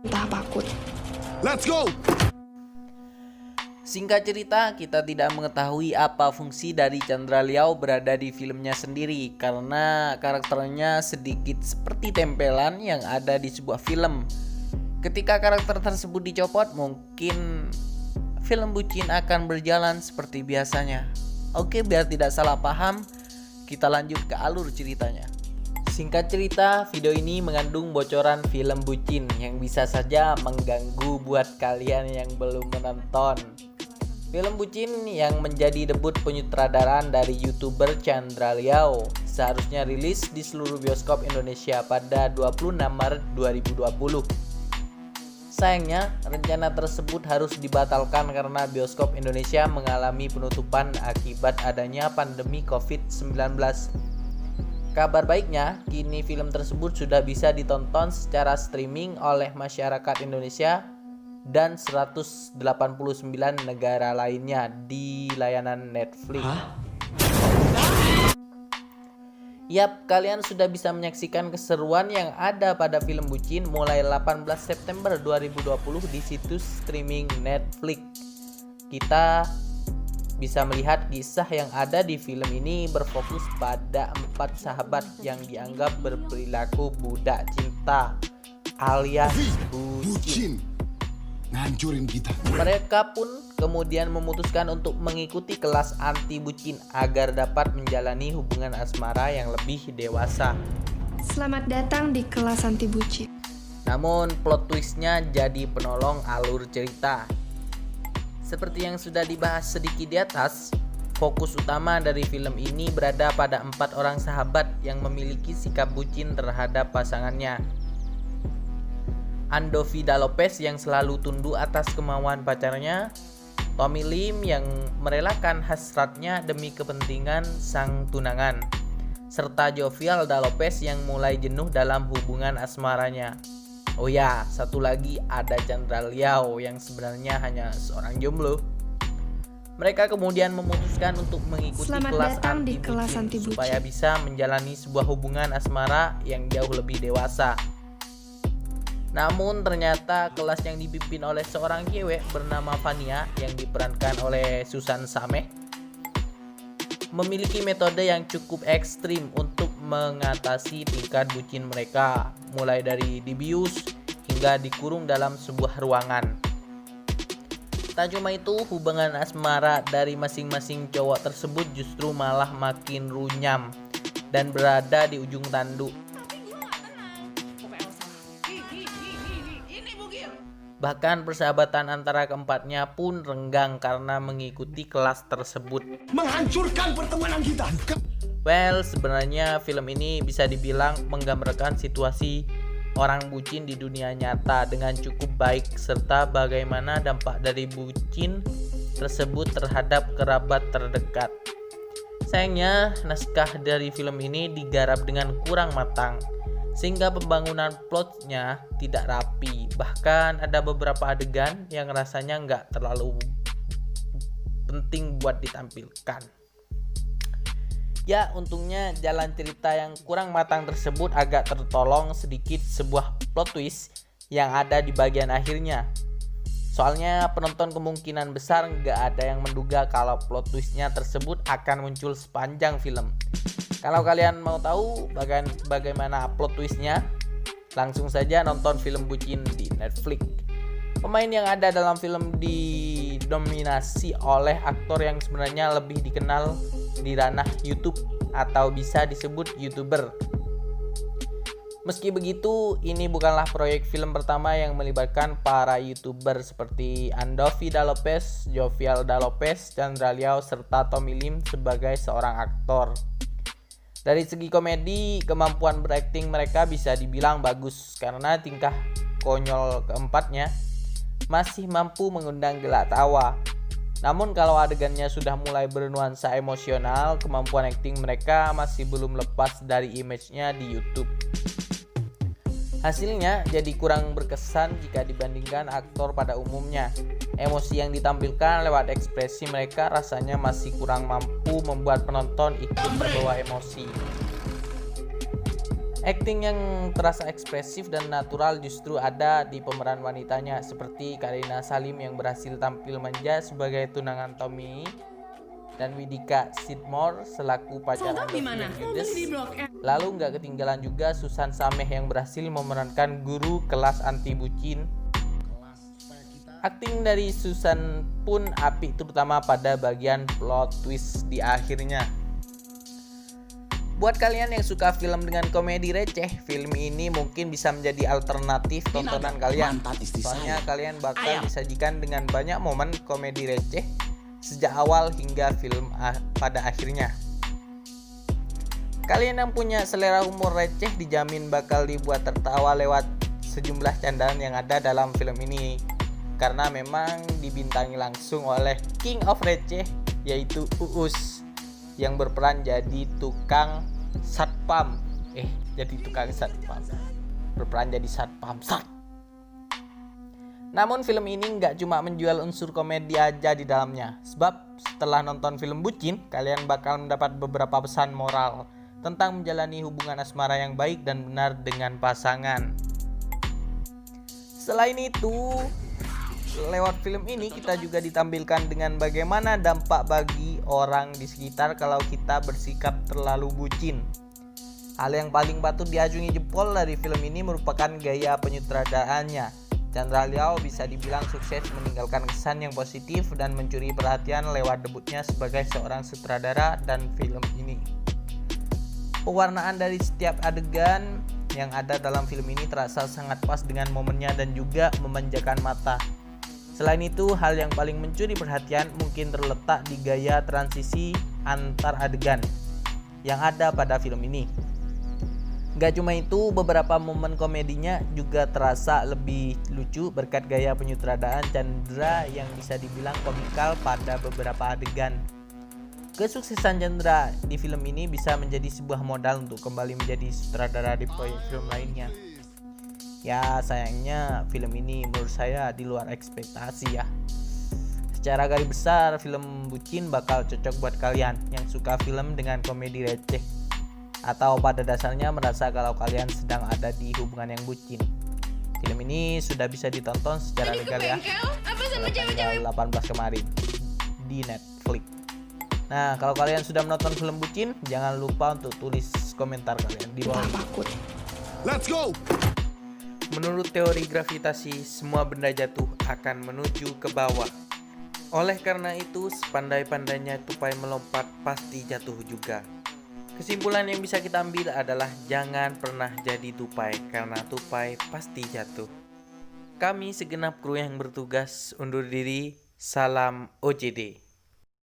entah takut. Let's go! Singkat cerita, kita tidak mengetahui apa fungsi dari Chandra Liao berada di filmnya sendiri karena karakternya sedikit seperti tempelan yang ada di sebuah film. Ketika karakter tersebut dicopot, mungkin film bucin akan berjalan seperti biasanya. Oke, biar tidak salah paham, kita lanjut ke alur ceritanya. Singkat cerita, video ini mengandung bocoran film bucin yang bisa saja mengganggu buat kalian yang belum menonton. Film bucin yang menjadi debut penyutradaraan dari YouTuber Chandra Liao seharusnya rilis di seluruh bioskop Indonesia pada 26 Maret 2020. Sayangnya, rencana tersebut harus dibatalkan karena bioskop Indonesia mengalami penutupan akibat adanya pandemi COVID-19. Kabar baiknya, kini film tersebut sudah bisa ditonton secara streaming oleh masyarakat Indonesia dan 189 negara lainnya di layanan Netflix. Yap, kalian sudah bisa menyaksikan keseruan yang ada pada film bucin mulai 18 September 2020 di situs streaming Netflix. Kita bisa melihat kisah yang ada di film ini berfokus pada 4 sahabat yang dianggap berperilaku budak cinta alias bucin. Ngancurin kita. Mereka pun kemudian memutuskan untuk mengikuti kelas anti bucin agar dapat menjalani hubungan asmara yang lebih dewasa. Selamat datang di kelas anti bucin. Namun plot twistnya jadi penolong alur cerita. Seperti yang sudah dibahas sedikit di atas, fokus utama dari film ini berada pada 4 orang sahabat yang memiliki sikap bucin terhadap pasangannya. Andovida Lopez yang selalu tunduk atas kemauan pacarnya, Tommy Lim yang merelakan hasratnya demi kepentingan sang tunangan, serta Jovialda Lopez yang mulai jenuh dalam hubungan asmaranya. Oh ya, satu lagi ada Chandra Liao yang sebenarnya hanya seorang jomblo. Mereka kemudian memutuskan untuk mengikuti kelas anti bucin supaya bisa menjalani sebuah hubungan asmara yang jauh lebih dewasa. Namun ternyata kelas yang dipimpin oleh seorang cewek bernama Fania yang diperankan oleh Susan Sameh memiliki metode yang cukup ekstrim untuk mengatasi tingkat bucin mereka, mulai dari dibius hingga dikurung dalam sebuah ruangan. Tak cuma itu, hubungan asmara dari masing-masing cowok tersebut justru malah makin runyam dan berada di ujung tanduk. Bahkan persahabatan antara keempatnya pun renggang karena mengikuti kelas tersebut. Menghancurkan pertemanan kita. Well, sebenarnya film ini bisa dibilang menggambarkan situasi orang bucin di dunia nyata dengan cukup baik, serta bagaimana dampak dari bucin tersebut terhadap kerabat terdekat. Sayangnya, naskah dari film ini digarap dengan kurang matang, sehingga pembangunan plotnya tidak rapi. Bahkan ada beberapa adegan yang rasanya nggak terlalu penting buat ditampilkan. Ya, untungnya jalan cerita yang kurang matang tersebut agak tertolong sedikit sebuah plot twist yang ada di bagian akhirnya. Soalnya penonton kemungkinan besar nggak ada yang menduga kalau plot twistnya tersebut akan muncul sepanjang film. Kalau kalian mau tahu bagaimana plot twistnya, langsung saja nonton film bucin di Netflix. Pemain yang ada dalam film didominasi oleh aktor yang sebenarnya lebih dikenal di ranah YouTube atau bisa disebut YouTuber. Meski begitu, ini bukanlah proyek film pertama yang melibatkan para YouTuber seperti Andovida Lopez, Jovialda Lopez, Chandra Liao, serta Tommy Lim sebagai seorang aktor. Dari segi komedi, kemampuan berakting mereka bisa dibilang bagus karena tingkah konyol keempatnya masih mampu mengundang gelak tawa. Namun kalau adegannya sudah mulai bernuansa emosional, kemampuan akting mereka masih belum lepas dari image-nya di YouTube. Hasilnya jadi kurang berkesan jika dibandingkan aktor pada umumnya. Emosi yang ditampilkan lewat ekspresi mereka rasanya masih kurang mampu membuat penonton ikut terbawa emosi. Acting yang terasa ekspresif dan natural justru ada di pemeran wanitanya, seperti Karina Salim yang berhasil tampil manja sebagai tunangan Tommy dan Widika Sidmore selaku pacar Andovia Judes. Lalu nggak ketinggalan juga Susan Sameh yang berhasil memerankan guru kelas anti bucin. Akting dari Susan pun apik, terutama pada bagian plot twist di akhirnya. Buat kalian yang suka film dengan komedi receh, film ini mungkin bisa menjadi alternatif tontonan kalian. Soalnya kalian bakal disajikan dengan banyak momen komedi receh sejak awal hingga film pada akhirnya. Kalian yang punya selera humor receh dijamin bakal dibuat tertawa lewat sejumlah candaan yang ada dalam film ini. Karena memang dibintangi langsung oleh King of Receh, yaitu Uus, yang berperan jadi tukang satpam. Berperan jadi satpam. Namun film ini nggak cuma menjual unsur komedi aja di dalamnya. Sebab setelah nonton film bucin, kalian bakal mendapat beberapa pesan moral tentang menjalani hubungan asmara yang baik dan benar dengan pasangan. Selain itu, lewat film ini kita juga ditampilkan dengan bagaimana dampak bagi orang di sekitar kalau kita bersikap terlalu bucin. Hal yang paling patut diacungi jempol dari film ini merupakan gaya penyutradarannya. Chandra Liao bisa dibilang sukses meninggalkan kesan yang positif dan mencuri perhatian lewat debutnya sebagai seorang sutradara dan film ini. Pewarnaan dari setiap adegan yang ada dalam film ini terasa sangat pas dengan momennya dan juga memanjakan mata. Selain itu, hal yang paling mencuri perhatian mungkin terletak di gaya transisi antar adegan yang ada pada film ini. Gak cuma itu, beberapa momen komedinya juga terasa lebih lucu berkat gaya penyutradaraan Chandra yang bisa dibilang komikal pada beberapa adegan. Kesuksesan Chandra di film ini bisa menjadi sebuah modal untuk kembali menjadi sutradara di proyek film lainnya. Ya sayangnya film ini menurut saya di luar ekspektasi ya. Secara garis besar film bucin bakal cocok buat kalian yang suka film dengan komedi receh atau pada dasarnya merasa kalau kalian sedang ada di hubungan yang bucin. Film ini sudah bisa ditonton secara legal ya tanggal 18 kemarin di Netflix. Nah, kalau kalian sudah menonton film bucin, jangan lupa untuk tulis komentar kalian di bawah. Let's go! Menurut teori gravitasi, semua benda jatuh akan menuju ke bawah. Oleh karena itu, sepandai-pandainya tupai melompat pasti jatuh juga. Kesimpulan yang bisa kita ambil adalah jangan pernah jadi tupai, karena tupai pasti jatuh. Kami segenap kru yang bertugas undur diri. Salam OJD.